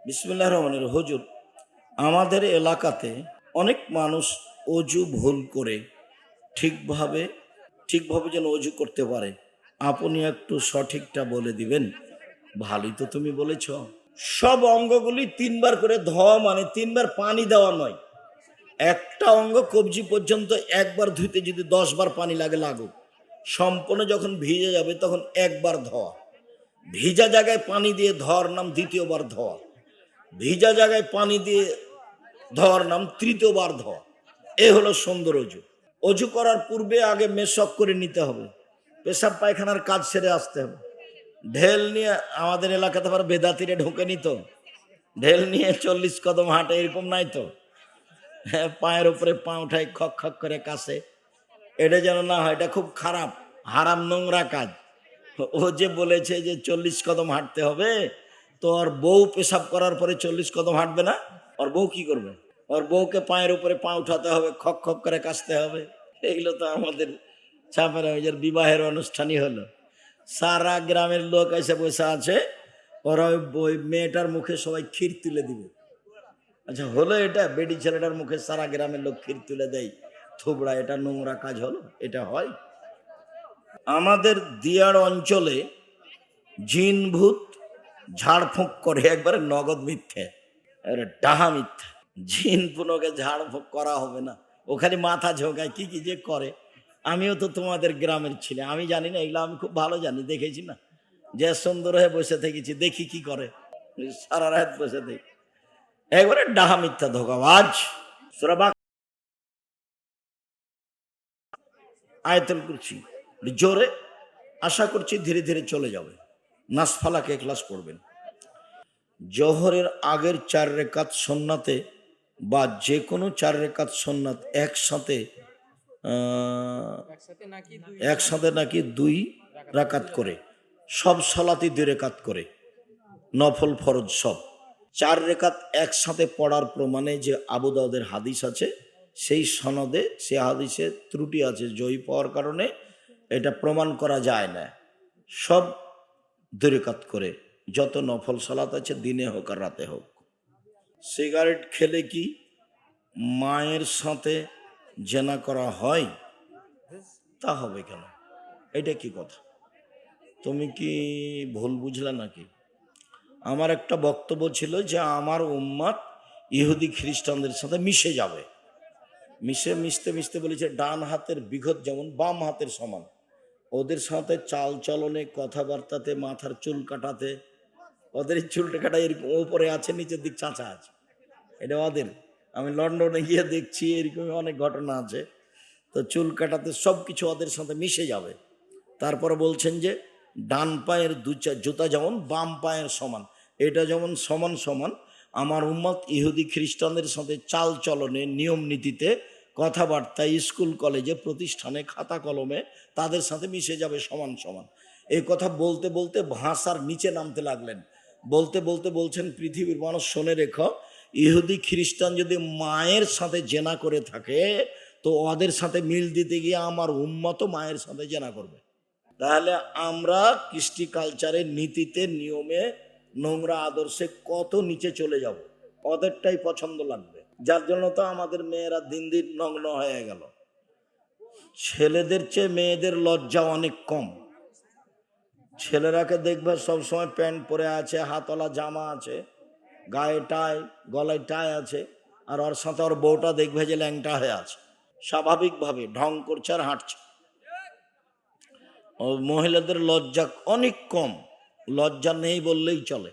বিসমিল্লাহির রহমানির রহিম। হুজুর, আমাদের এলাকাতে অনেক মানুষ অজু ভুল করে ঠিকভাবে ঠিকভাবে যেন অজু করতে পারে, আপনি একটু সঠিকটা বলে দিবেন। ভালোই তো তুমি বলেছ, সব অঙ্গগুলি তিনবার করে ধোয়া মানে তিনবার পানি দেওয়া নয়। একটা অঙ্গ কবজি পর্যন্ত একবার ধুইতে যদি 10 বার পানি লাগে লাগুক, সম্পূর্ণ যখন ভিজে যাবে তখন একবার ধোয়া। ভিজা জায়গায় পানি দিয়ে ধোয়ার নাম দ্বিতীয়বার ধোয়া। ভিজা জায়গায় পানি দিয়ে ধোয়ার নাম তৃতীয়বার ধোয়া। এ হলো সুন্দর অজু। অজু করার পূর্বে আগে মেশক করে নিতে হবে, পেশাব পায়খানার কাজ সেরে আসতে হবে। ঢেল নিয়ে আমাদের এলাকাতে আবার বেদাতিরে ঢুকে নিত, ঢেল নিয়ে 40 কদম হাঁটে, এরকম নাই তো। হ্যাঁ, পায়ের উপরে পা উঠায় খক খক করে কাছে, এটা যেন না হয়। এটা খুব খারাপ, হারাম, নোংরা কাজ। ও যে বলেছে যে 40 কদম হাঁটতে হবে, তো ওর বউ পেশাব করার পরে 40 কদম হাঁটবে না? ওর বউ কি করবে? ওর বউকে পায়ের উপরে পা উঠাতে হবে, খক খক করে কাশতে হবে। এগুলো তো আমাদের চাপের বিবাহের অনুষ্ঠানই হলো। সারা গ্রামের লোক এসে বসে আছে, ওরা ওই মেয়েটার মুখে সবাই ক্ষীর তুলে দিবে। আচ্ছা, হলো এটা? বেডি ছেলেটার মুখে সারা গ্রামের লোক ক্ষীর তুলে দেয়, থুবড়া। এটা নোংরা কাজ হলো? এটা হয়? আমাদের দিয়ার অঞ্চলে জিন ভূত ঝাড়ফুঁক করে, একবারে নগদ মিথ্যে, ডাহা মিথ্যা। জিন পুনকে ঝাড়ফুঁক করা হবে না, ওখানে মাথা ঝোঁকায় কি কি যে করে। আমিও তো তোমাদের গ্রামের ছেলে, আমি জানি না এগুলো? আমি খুব ভালো জানি, দেখেছি না, যে সুন্দর হয়ে বসে থেকেছি, দেখি কি করে। সারা রাত বসে দেখি, একবারে ডাহা মিথ্যা ধোকাবাজ। সূরা বাকারা আয়াতুল কুরসি জোরে, আশা করছি ধীরে ধীরে চলে যাবে। নাস ফালাকে ক্লাস পড়বেন। জোহরের আগের 4 রেকাত সুন্নাতে বা যে কোনো 4 রেকাত সুন্নাত একসাথে নাকি 2 রাকাত করে, সব সালাতই 2 রেকাত করে, নফল ফরজ সব। 4 রেকাত একসাথে পড়ার প্রমাণে যে আবু দাউদের হাদিস আছে, সেই সনদে সে হাদিসে ত্রুটি আছে, জয়ী পাওয়ার কারণে এটা প্রমাণ করা যায় না। সব 2 রেকাত করে, যত নফল সালাত আছে, দিনে হোক আর রাতে হোক। সিগারেট খেলে কি মায়ের সাথে জেনা করা হয়? তা হবে কেন? এটা কি কথা? তুমি কি ভুল বুঝলে নাকি? আমার একটা বক্তব্য ছিল যে আমার উম্মাত ইহুদি খ্রিস্টানদের সাথে মিশে যাবে। মিশতে মিশতে বলেছে ডান হাতের বিঘত যেমন বাম হাতের সমান। ওদের সাথে চাল চলনে, কথাবার্তাতে, মাথার চুল কাটাতে, ওদের চুলটা কাটা এরকম ওপরে আছে, নিচের দিক চাঁচা আছে, এটা ওদের। আমি লন্ডনে গিয়ে দেখছি এরকম অনেক ঘটনা আছে। তো চুল কাটাতে সব কিছু ওদের সাথে মিশে যাবে। তারপরে বলছেন যে ডান পায়ের জুতা যেমন বাম পায়ের সমান, এটা যেমন সমান সমান আমার উম্মত ইহুদি খ্রিস্টানদের সাথে চাল চলনে, নিয়ম নীতিতে, কথাবার্তায়, স্কুল কলেজে, প্রতিষ্ঠানে, খাতা কলমে তাদের সাথে মিশে যাবে সমান সমান। এই কথা বলতে বলতে ভাষার নিচে নামতে লাগলেন। বলতে বলতে বলছেন, পৃথিবীর মানুষ শোনে রেখো, ইহুদি খ্রিস্টান যদি মায়ের সাথে জেনা করে থাকে, তো ওদের সাথে মিল দিতে গিয়ে আমার উম্মতও মায়ের সাথে জেনা করবে। তাহলে আমরা কৃষ্টি কালচারের নীতিতে, নিয়মে, নোংরা আদর্শে কত নিচে চলে যাব। ওদেরটাই পছন্দ লাগবে, যার জন্য তো আমাদের মেয়েরা দিন দিন নগ্ন হয়ে গেল। ছেলেদের চেয়ে মেয়েদের লজ্জা অনেক কম। ছেলেরাকে দেখবে সবসময় প্যান্ট পরে আছে, হাতওয়ালা জামা আছে, গায়ে টাই, গলায় টাই আছে, আর ওর সাথে ওর বউটা দেখবে যে ল্যাংটা হয়ে আছে, স্বাভাবিকভাবে ঢং করছে আর হাঁটছে। ও মহিলাদের লজ্জা অনেক কম, লজ্জা নেই বললেই চলে,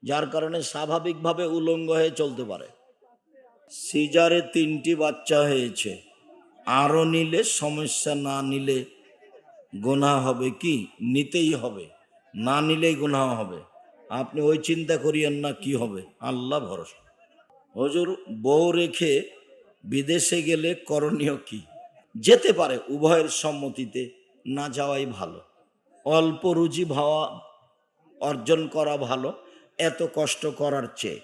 যার কারণে স্বাভাবিকভাবে উলঙ্গ হয়ে চলতে পারে। সিজারে 3টি বাচ্চা হয়েছে, আরো নিলে সমস্যা, না নিলে গুনাহ হবে কি? নিতেই হবে, না নিলেই গুনাহ হবে। আপনি ওই চিন্তা করিয়েন না কি হবে, আল্লাহ ভরসা। হুজুর, বউ রেখে বিদেশে গেলে করণীয় কি? যেতে পারে, উভয়ের সম্মতিতে, না যাওয়াই ভালো। অল্প রুজি ভাওয়া অর্জন করা ভালো এত কষ্ট করার চেয়ে।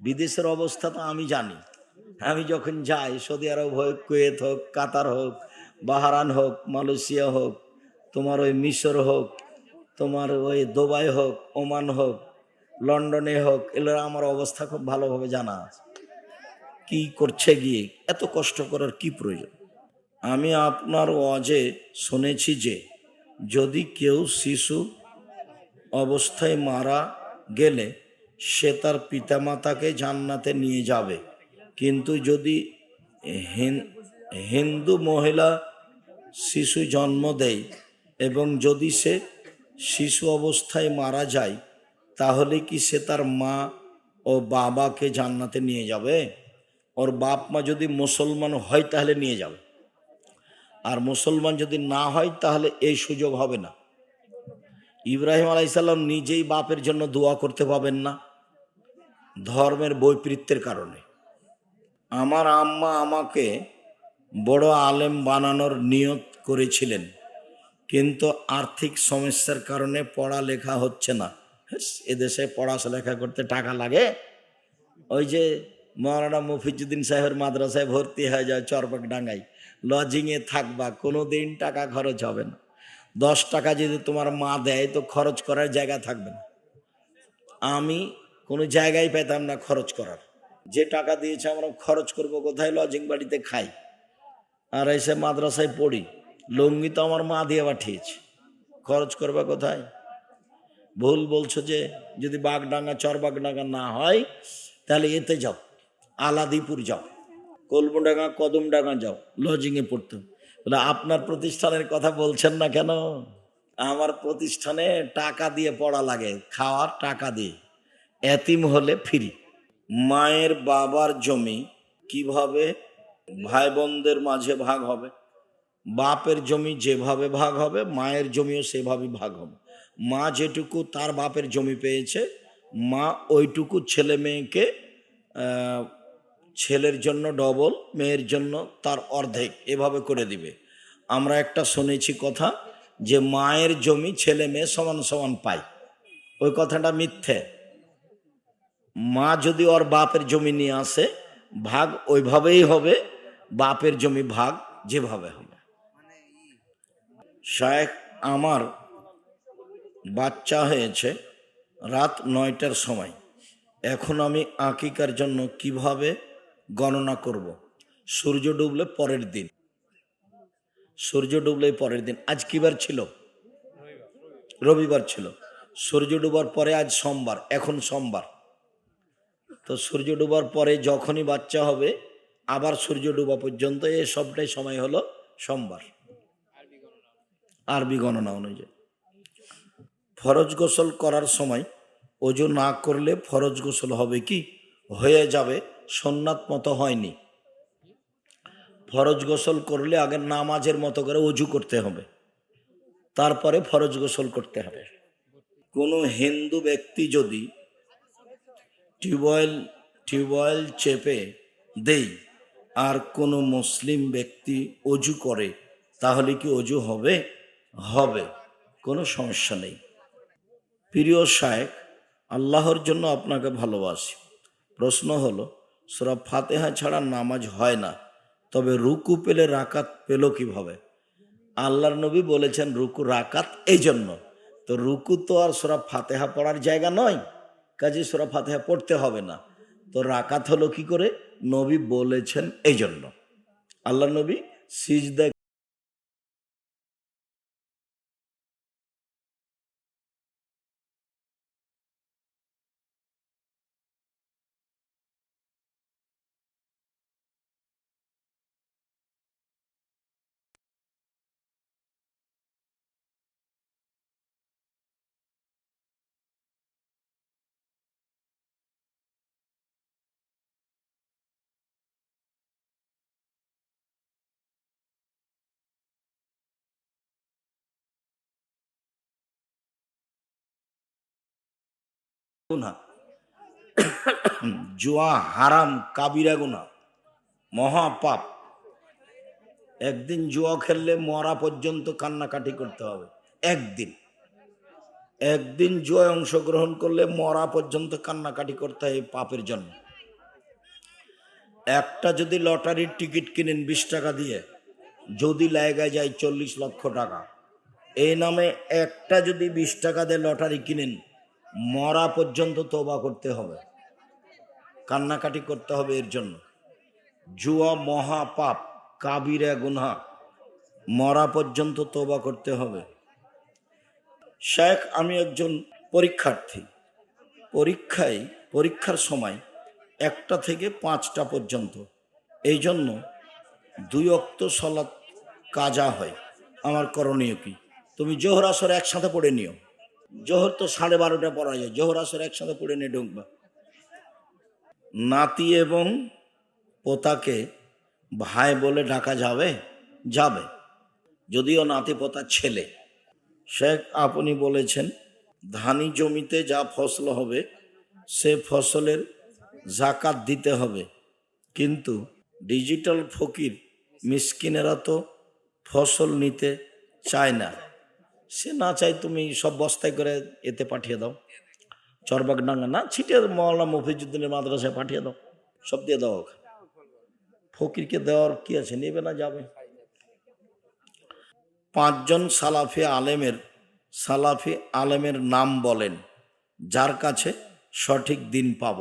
বিদেশের অবস্থা তো আমি জানি। আমি যখন যাই, সৌদি আরব হোক, কুয়েত হোক, কাতার হোক, বাহারান হোক, মালয়েশিয়া হোক, তোমার ওই মিশর হোক, তোমার ওই দুবাই হোক, ওমান হোক, লন্ডনে হোক, এগুলো আমার অবস্থা খুব ভালোভাবে জানা আছে। কি করছে গিয়ে এত কষ্ট করার কি প্রয়োজন? আমি আপনার ওয়াজে শুনেছি যে যদি কেউ শিশু অবস্থায় মারা গেলে সে তার পিতামাতাকে জান্নাতে নিয়ে যাবে, কিন্তু যদি হিন্দু মহিলা শিশু জন্ম দেয় এবং যদি সে শিশু অবস্থায় মারা যায়, তাহলে কি সে তার মা ও বাবাকে জান্নাতে নিয়ে যাবে? ওর বাপ মা যদি মুসলমান হয় তাহলে নিয়ে যাবে, আর মুসলমান যদি না হয় তাহলে এই সুযোগ হবে না। ইব্রাহিম আলাইসাল্লাম নিজেই বাপের জন্য দোয়া করতে পাবেন না ধর্মের বৈপরীত্যের কারণে। আমার আম্মা আমাকে বড় আলেম বানানোর নিয়ত করেছিলেন, কিন্তু আর্থিক সমস্যার কারণে পড়ালেখা হচ্ছে না। এদেশে পড়াশোনা করতে টাকা লাগে। ওই যে মৌলানা মফিজুদ্দিন সাহেবের মাদ্রাসায় ভর্তি হয়ে যায় চরবাকডাঙ্গায়, লজিংয়ে থাকবা, কোনো দিন টাকা খরচ হবে না। 10 টাকা যদি তোমার মা দেয় তো খরচ করার জায়গা থাকবে না। আমি কোনো জায়গায় পেতাম না খরচ করার। যে টাকা দিয়েছে আমরা খরচ করব কোথায়? লজিং বাড়িতে খাই আর এসে মাদ্রাসায় পড়ি। লুঙ্গি তো আমার মা দিয়ে পাঠিয়েছে, খরচ করবে কোথায়? ভুল বলছো। যে যদি বাগডাঙ্গা চরবাগডাঙ্গা না হয় তাহলে এতে যাও, আলাদিপুর যাও, কলমডাঙ্গা কদমডাঙ্গা যাও, লজিংয়ে পড়তে। বলে আপনার প্রতিষ্ঠানের কথা বলছেন না কেন? আমার প্রতিষ্ঠানে টাকা দিয়ে পড়া লাগে, খাওয়ার টাকা দিয়ে। এতিম হলে ফ্রি। মায়ের বাবার জমি কিভাবে ভাই বোনদের মাঝে ভাগ হবে? বাপের জমি যেভাবে ভাগ হবে মায়ের জমিও সেভাবেই ভাগ হবে। মা যেটুকু তার বাপের জমি পেয়েছে, মা ওইটুকু ছেলে মেয়েকে, ছেলের জন্য ডবল, মেয়ের জন্য তার অর্ধেক, এভাবে করে দিবে। আমরা একটা শুনেছি কথা যে মায়ের জমি ছেলে মেয়ে সমান সমান পায়। ওই কথাটা মিথ্যে। মা যদি ওর বাপের জমি নিয়ে আসে, ভাগ ওইভাবেই হবে, বাপের জমি ভাগ যেভাবে হবে। শায়েখ, আমার বাচ্চা হয়েছে রাত 9টার সময়। এখন আমি আকিকার জন্য কিভাবে গণনা করব? সূর্য ডুবলে পরের দিন। সূর্য ডুবলে পরের দিন। আজ কি বার ছিল? রবিবার ছিল। সূর্য ডুবার পরে আজ সোমবার, এখন সোমবার। তো সূর্য ডুবার পরে যখনই বাচ্চা হবে আবার সূর্য ডুবা পর্যন্ত এই সবটাই সময় হলো সোমবার, আরবি গণনা অনুযায়ী। ফরজ গোসল করার সময় ওযু না করলে ফরজ গোসল হবে কি? হয়ে যাবে, সুন্নাত মতো হয়নি। ফরজ গোসল করলে আগে নামাজের মতো করে ওযু করতে হবে, তারপরে ফরজ গোসল করতে হবে। কোনো হিন্দু ব্যক্তি যদি টিউবওয়েল চেপে দেই আর কোনো মুসলিম ব্যক্তি ওযু করে, তাহলে কি ওযু হবে? হবে, কোনো সমস্যা নেই। প্রিয় শায়েখ, আল্লাহর জন্য আপনাকে ভালোবাসি। প্রশ্ন হলো, সূরা ফাতিহা ছাড়া নামাজ হয় না, তবে রুকু পেলে রাকাত পেল কিভাবে? আল্লাহর নবী বলেছেন রুকু রাকাত এই জন্য। তো রুকু তো আর সূরা ফাতিহা পড়ার জায়গা নয়, কাজে সূরা ফাতিহা পড়তে হবে না। তো রাকাত হলো কি করে? নবী বলেছেন এই জন্য। আল্লাহর নবী সিজদা গুনাহ, জুয়া হারাম, কাবিরা গুনাহ, মহাপাপ। একদিন জুয়া খেললে মরা পর্যন্ত কান্নাকাটি করতে হবে। একদিন জুয়ায় অংশগ্রহণ করলে মরা পর্যন্ত কান্নাকাটি করতে হয় পাপের জন্য। একটা যদি লটারির টিকিট কিনেন 20 টাকা দিয়ে, যদি লাগা যায় 40 লক্ষ টাকা। এই নামে একটা যদি 20 টাকা দিয়ে লটারি কিনেন মরা পর্যন্ত তওবা করতে হবে, কান্নাকাটি করতে হবে এর জন্য। জুয়া মহা পাপ, কাবিরা গুনহা, মরা পর্যন্ত তওবা করতে হবে। শেখ, আমি একজন পরীক্ষার্থী, পরীক্ষার সময় 1টা থেকে 5টা পর্যন্ত, এই জন্য 2 ওয়াক্ত সালাত কাজা হয়। আমার করণীয় কি? তুমি জোহর আসর একসাথে পড়ে নিও। জোহর তো 12:30 পড়া যায়, জোহর আসর একসাথে পড়ে নিয়ে ঢুকবা। নাতি এবং পোতাকে ভাই বলে ডাকা যাবে? যাবে, যদিও নাতি পোতার ছেলে। শেখ, আপনি বলেছেন ধানি জমিতে যা ফসল হবে সে ফসলের জাকাত দিতে হবে, কিন্তু ডিজিটাল ফকির মিসকিনেরা তো ফসল নিতে চায় না। সে না চাই, তুমি সব বস্তায় করে এতে পাঠিয়ে দাও, চরবাগডাঙ্গা না ছিটে মওলানা মফিজুদ্দিনের মাদ্রাসায় পাঠিয়ে দাও, সব দিয়ে দাও। ফকিরকে দেওয়ার কি আছে, নেবে না, যাবে। 5 জন সালাফি আলেমের নাম বলেন যার কাছে সঠিক দিন পাব।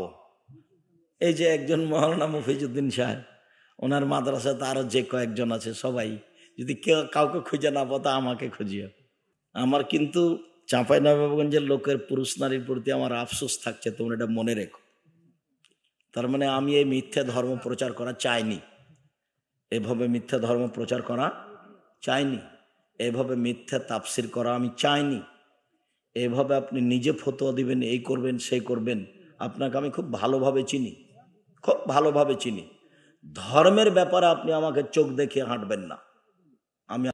এই যে একজন মওলানা মফিজুদ্দিন সাহেব, ওনার মাদ্রাসা তো আরো যে কয়েকজন আছে, সবাই যদি কাউকে খুঁজে না পাতা আমাকে খুঁজিও। আমার কিন্তু চাঁপাইনবাবগঞ্জের লোকের পুরুষ নারীর প্রতি আমার আফসোস থাকছে, তোমরা এটা মনে রেখো। তার মানে আমি এই মিথ্যা ধর্ম প্রচার করা চাইনি, এভাবে মিথ্যা ধর্ম প্রচার করা চাইনি, এভাবে মিথ্যা তাফসির করা আমি চাইনি। এভাবে আপনি নিজে ফতোয়া দিবেন, এই করবেন সেই করবেন, আপনাকে আমি খুব ভালোভাবে চিনি। ধর্মের ব্যাপারে আপনি আমাকে চোখ দেখিয়ে হাঁটবেন না। আমি